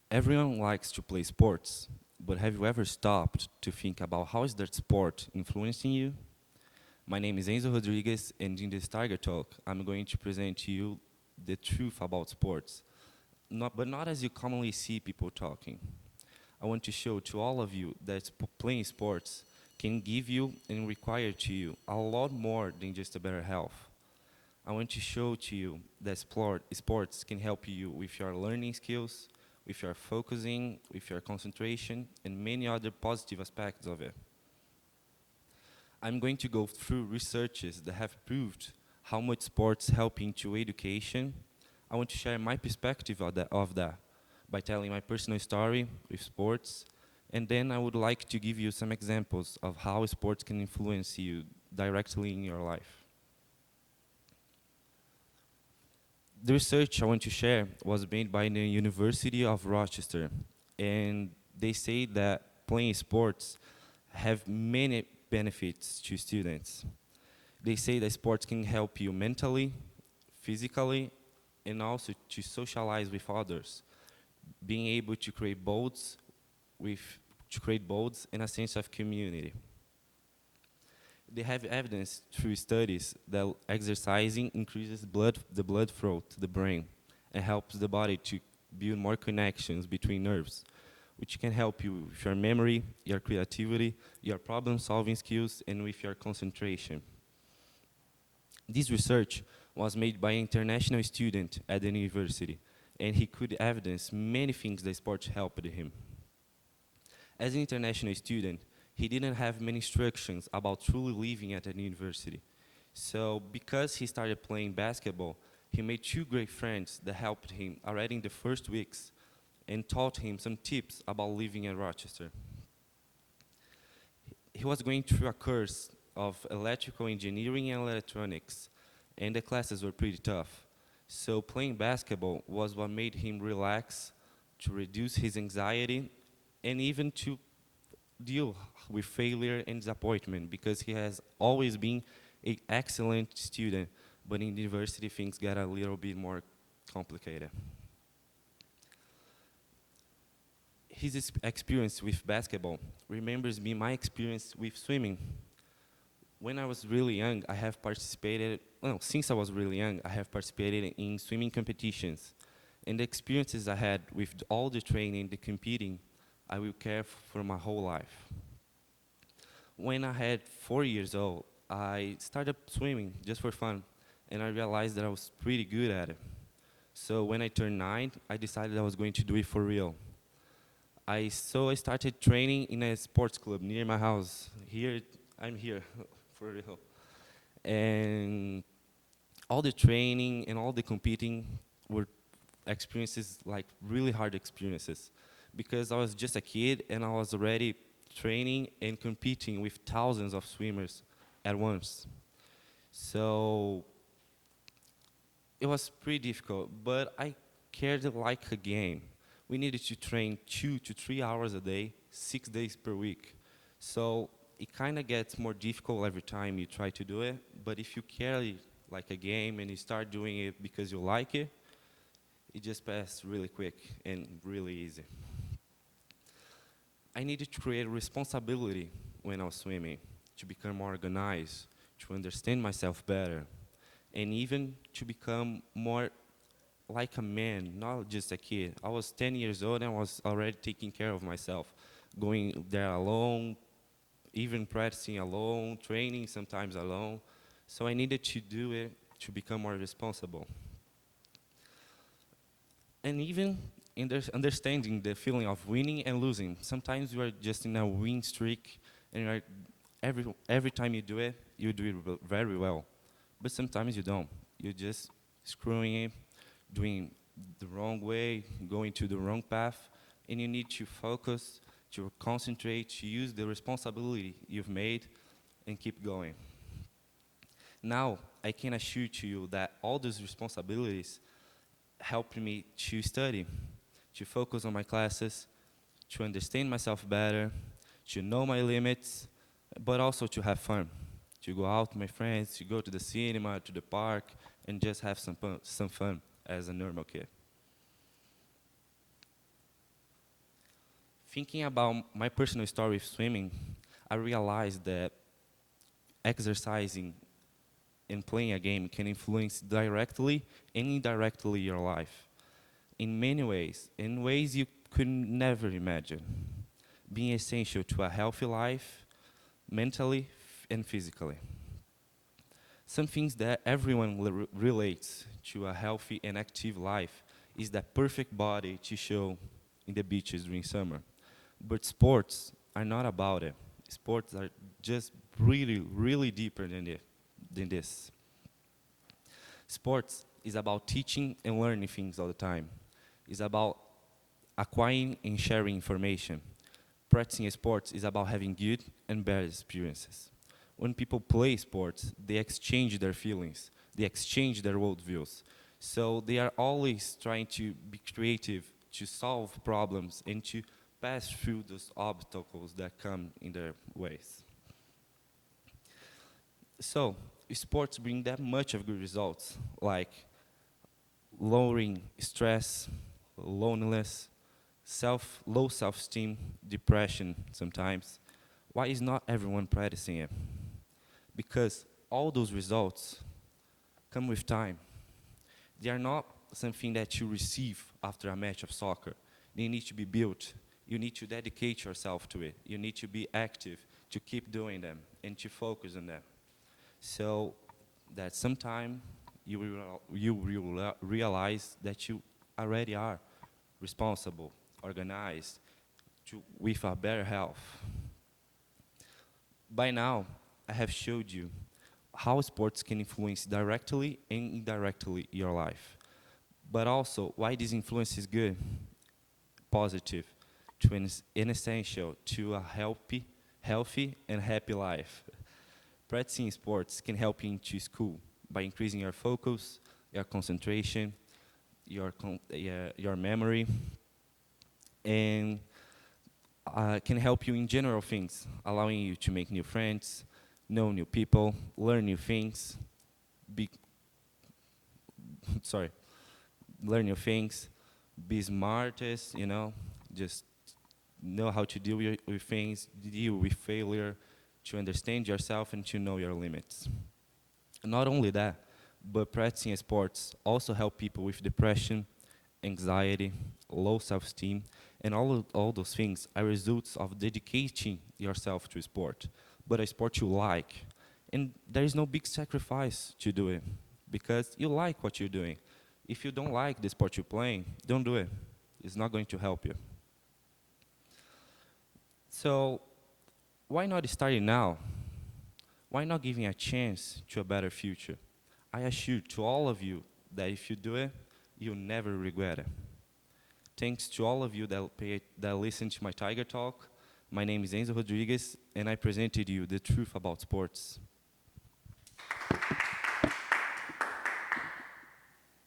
Everyone likes to play sports, but have you ever stopped to think about how is that sport influencing you? My name is Enzo Rodriguez, and in this Tiger Talk, I'm going to present to you the truth about sports, but not as you commonly see people talking. I want to show to all of you that playing sports can give you and require to you a lot more than just a better health. I want to show to you that sports can help you with your learning skills, with your focusing, with your concentration, and many other positive aspects of it. I'm going to go through researches that have proved how much sports help into education. I want to share my perspective of that by telling my personal story with sports, and then I would like to give you some examples of how sports can influence you directly in your life. The research I want to share was made by the University of Rochester, and they say that playing sports have many benefits to students. They say that sports can help you mentally, physically, and also to socialize with others, being able to create with to create bonds and a sense of community. They have evidence through studies that exercising increases the blood flow to the brain and helps the body to build more connections between nerves, which can help you with your memory, your creativity, your problem-solving skills, and with your concentration. This research was made by an international student at the university, and he could evidence many things that sports helped him. As an international student, he didn't have many instructions about truly living at an university. So because he started playing basketball, he made two great friends that helped him already in the first weeks and taught him some tips about living at Rochester. He was going through a course of electrical engineering and electronics, and the classes were pretty tough. So playing basketball was what made him relax, to reduce his anxiety, and even to deal with failure and disappointment, because he has always been an excellent student, but in university things got a little bit more complicated. His experience with basketball remembers me my experience with swimming. When I was really young, I have participated, well, since I was really young, I have participated in swimming competitions. And the experiences I had with all the training, the competing, I will care for my whole life. When I had 4 years old, I started swimming just for fun, and I realized that I was pretty good at it. So when I turned 9, I decided I was going to do it for real. So I started training in a sports club near my house. I'm here, for real. And all the training and all the competing were experiences, like really hard experiences, because I was just a kid and I was already training and competing with thousands of swimmers at once. So it was pretty difficult, but I cared like a game. We needed to train 2 to 3 hours a day, 6 days per week. So it kind of gets more difficult every time you try to do it, but if you care like a game and you start doing it because you like it, it just passes really quick and really easy. I needed to create a responsibility when I was swimming, to become more organized, to understand myself better, and even to become more like a man, not just a kid. I was 10 years old and I was already taking care of myself, going there alone, even practicing alone, training sometimes alone. So I needed to do it to become more responsible. And even in understanding the feeling of winning and losing. Sometimes you are just in a win streak, and you are every time you do it, you do it very well. But sometimes you don't. You're just screwing it, doing the wrong way, going to the wrong path, and you need to focus, to concentrate, to use the responsibility you've made, and keep going. Now, I can assure to you that all those responsibilities helped me to study, to focus on my classes, to understand myself better, to know my limits, but also to have fun, to go out with my friends, to go to the cinema, to the park, and just have some fun as a normal kid. Thinking about my personal story with swimming, I realized that exercising and playing a game can influence directly and indirectly your life in many ways, in ways you could never imagine, being essential to a healthy life, mentally and physically. Some things that everyone relates to a healthy and active life is that perfect body to show in the beaches during summer. But sports are not about it. Sports are just really, really deeper than this. Sports is about teaching and learning things all the time. It's about acquiring and sharing information. Practicing sports is about having good and bad experiences. When people play sports, they exchange their feelings, they exchange their worldviews. So they are always trying to be creative, to solve problems, and to pass through those obstacles that come in their ways. So, sports bring that much of good results, like lowering stress, loneliness, low self-esteem, depression sometimes. Why is not everyone practicing it? Because all those results come with time. They are not something that you receive after a match of soccer. They need to be built. You need to dedicate yourself to it. You need to be active to keep doing them and to focus on them. So that sometime you will realize that you already are responsible, organized, with a better health. By now, I have showed you how sports can influence directly and indirectly your life, but also why this influence is good, positive, and essential to a healthy and happy life. Practicing sports can help you into school by increasing your focus, your concentration, your memory, and can help you in general things, allowing you to make new friends, know new people, learn new things, be sorry, learn new things, be smartest, just know how to deal with things, deal with failure, to understand yourself and to know your limits. Not only that, but practicing sports also help people with depression, anxiety, low self-esteem, and all those things are results of dedicating yourself to a sport, but a sport you like. And there is no big sacrifice to do it, because you like what you're doing. If you don't like the sport you're playing, don't do it. It's not going to help you. So why not starting now? Why not giving a chance to a better future? I assure to all of you that if you do it, you'll never regret it. Thanks to all of you that listen to my Tiger Talk. My name is Enzo Rodriguez, and I presented you the truth about sports.